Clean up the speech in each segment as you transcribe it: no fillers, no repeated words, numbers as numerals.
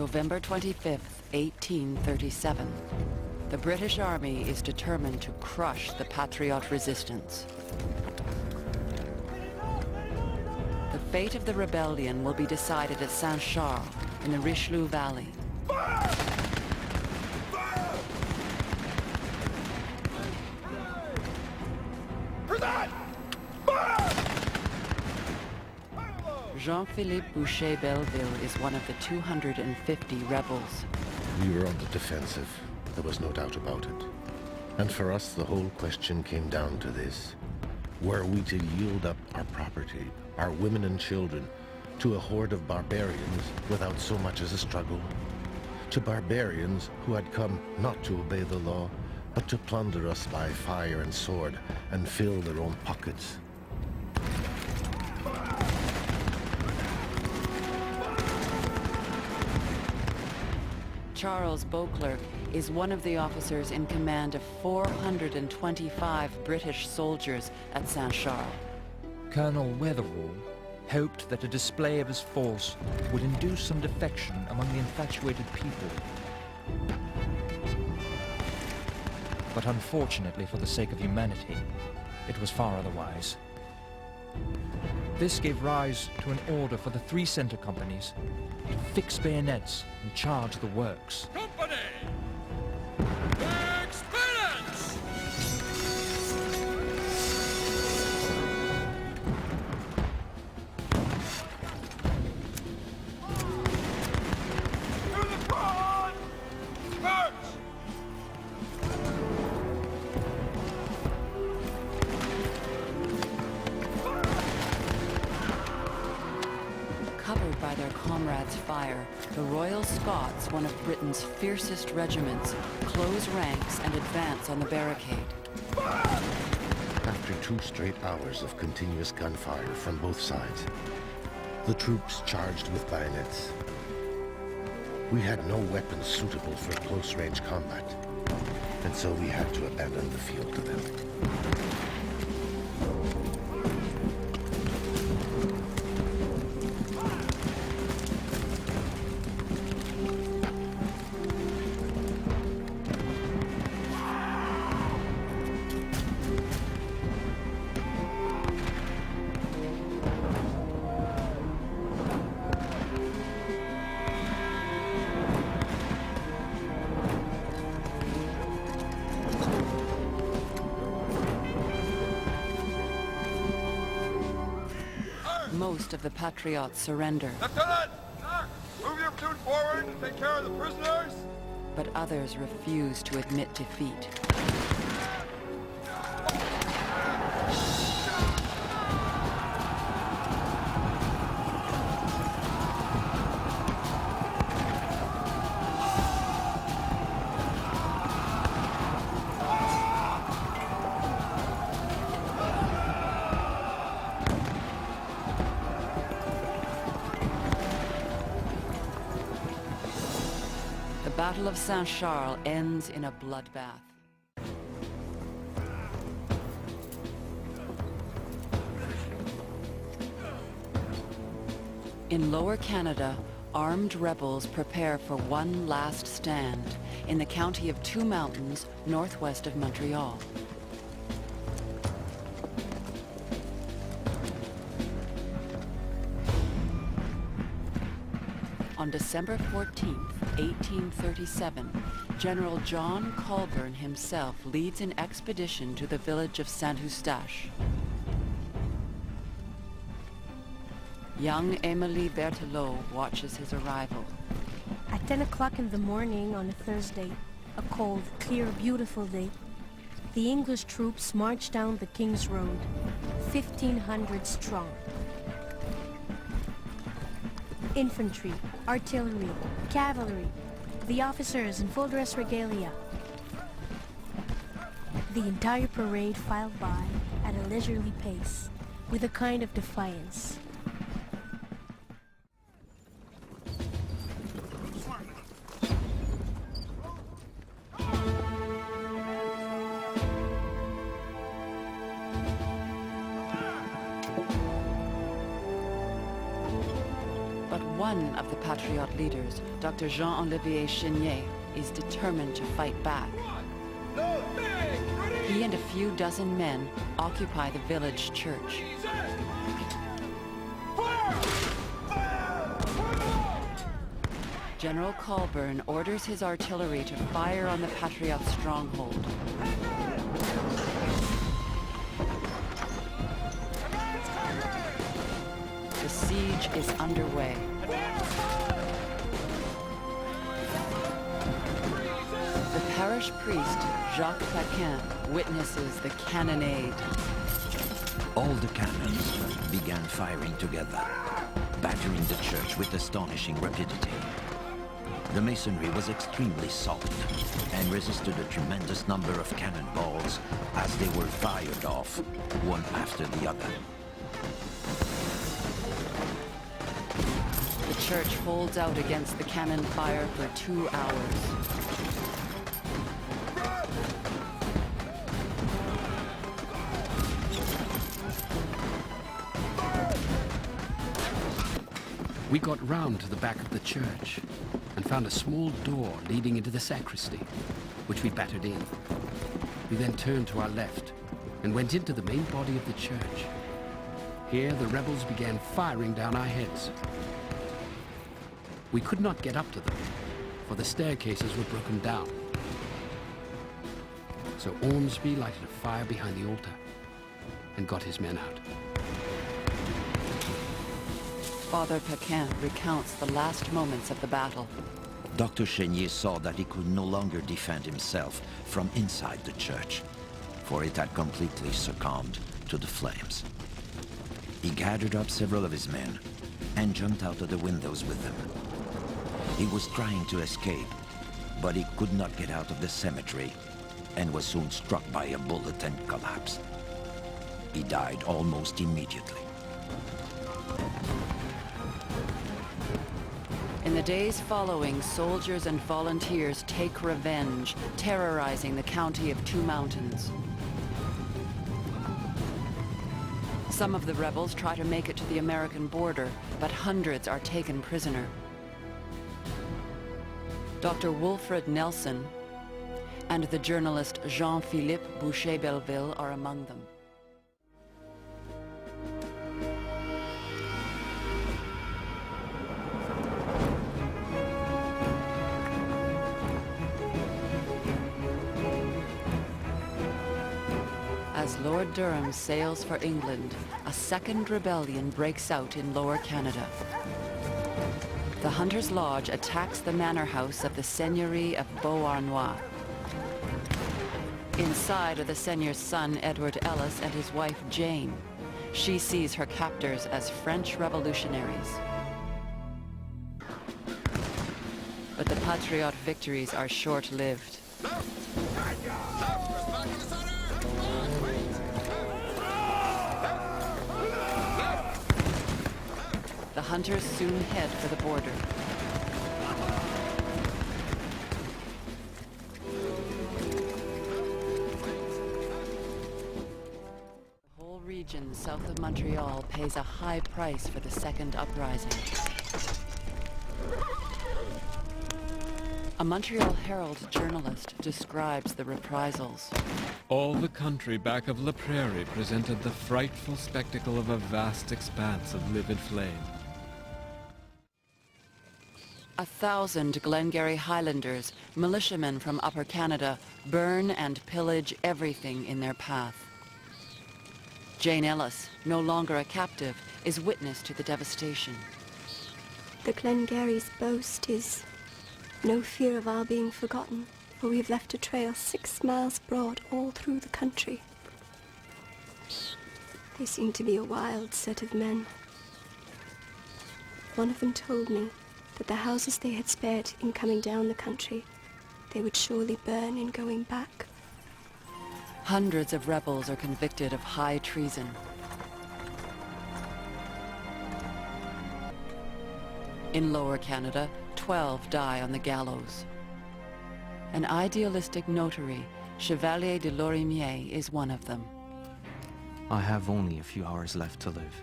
November 25th, 1837. The British Army is determined to crush the Patriot resistance. The fate of the rebellion will be decided at Saint-Charles in the Richelieu Valley. Jean-Philippe Boucher-Belleville is one of the 250 rebels. We were on the defensive. There was no doubt about it. And for us, the whole question came down to this. Were we to yield up our property, our women and children, to a horde of barbarians without so much as a struggle? To barbarians who had come not to obey the law, but to plunder us by fire and sword and fill their own pockets? Charles Beauclerk is one of the officers in command of 425 British soldiers at Saint-Charles. Colonel Weatherall hoped that a display of his force would induce some defection among the infatuated people. But unfortunately for the sake of humanity, it was far otherwise. This gave rise to an order for the 3 center companies to fix bayonets and charge the works. Company! Experience! To the front! March! Covered by their comrades' fire, the Royal Scots, one of Britain's fiercest regiments, close ranks and advance on the barricade. After 2 straight hours of continuous gunfire from both sides, the troops charged with bayonets. We had no weapons suitable for close-range combat, and so we had to abandon the field to them. Most of the Patriots surrender, Lieutenant! Move your platoon forward and take care of the prisoners! but others refuse to admit defeat. The Battle of Saint-Charles ends in a bloodbath. In Lower Canada, armed rebels prepare for one last stand in the county of Two Mountains, northwest of Montreal. On December 14, 1837, General John Colborne himself leads an expedition to the village of Saint-Eustache. Young Émilie Berthelot watches his arrival. At 10 o'clock in the morning on a Thursday, a cold, clear, beautiful day, the English troops marched down the King's Road, 1,500 strong. Infantry, artillery, cavalry, the officers in full dress regalia. The entire parade filed by at a leisurely pace, with a kind of defiance. But But one of the Patriot leaders, Dr. Jean-Olivier Chenier, is determined to fight back. He and a few dozen men occupy the village church. General Colburn orders his artillery to fire on the Patriot stronghold. The siege is underway. The parish priest, Jacques Paquin, witnesses the cannonade. All the cannons began firing together, battering the church with astonishing rapidity. The masonry was extremely solid and resisted a tremendous number of cannonballs as they were fired off, one after the other. The church holds out against the cannon fire for 2 hours. We got round to the back of the church and found a small door leading into the sacristy, which we battered in. We then turned to our left and went into the main body of the church. Here the rebels began firing down our heads. We could not get up to them, for the staircases were broken down. So Ormsby lighted a fire behind the altar and got his men out. Father Paquin recounts the last moments of the battle. Dr. Chenier saw that he could no longer defend himself from inside the church, for it had completely succumbed to the flames. He gathered up several of his men and jumped out of the windows with them. He was trying to escape, but he could not get out of the cemetery and was soon struck by a bullet and collapsed. He died almost immediately. In the days following, soldiers and volunteers take revenge, terrorizing the county of Two Mountains. Some of the rebels try to make it to the American border, but hundreds are taken prisoner. Dr. Wilfred Nelson and the journalist Jean-Philippe Boucher-Belleville are among them. As Lord Durham sails for England, a second rebellion breaks out in Lower Canada. The Hunters' Lodge attacks the manor house of the Seigneurie of Beauharnois. Inside are the seigneur's son, Edward Ellis, and his wife, Jane. She sees her captors as French revolutionaries. But the Patriot victories are short-lived. The hunters soon head for the border. The whole region south of Montreal pays a high price for the second uprising. A Montreal Herald journalist describes the reprisals. All the country back of La Prairie presented the frightful spectacle of a vast expanse of livid flame. 1,000 Glengarry Highlanders, militiamen from Upper Canada, burn and pillage everything in their path. Jane Ellis, no longer a captive, is witness to the devastation. The Glengarry's boast is no fear of our being forgotten, for we have left a trail 6 miles broad all through the country. They seem to be a wild set of men. One of them told me that the houses they had spared in coming down the country, they would surely burn in going back. Hundreds of rebels are convicted of high treason. In Lower Canada, 12 die on the gallows. An idealistic notary, Chevalier de Lorimier, is one of them. I have only a few hours left to live.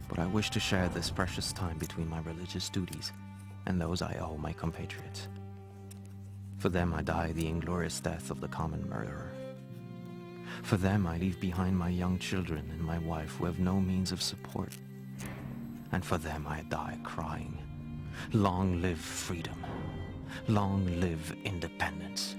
but I wish to share this precious time between my religious duties and those I owe my compatriots. For them I die the inglorious death of the common murderer. For them I leave behind my young children and my wife who have no means of support. And for them I die crying, "Long live freedom! Long live independence!"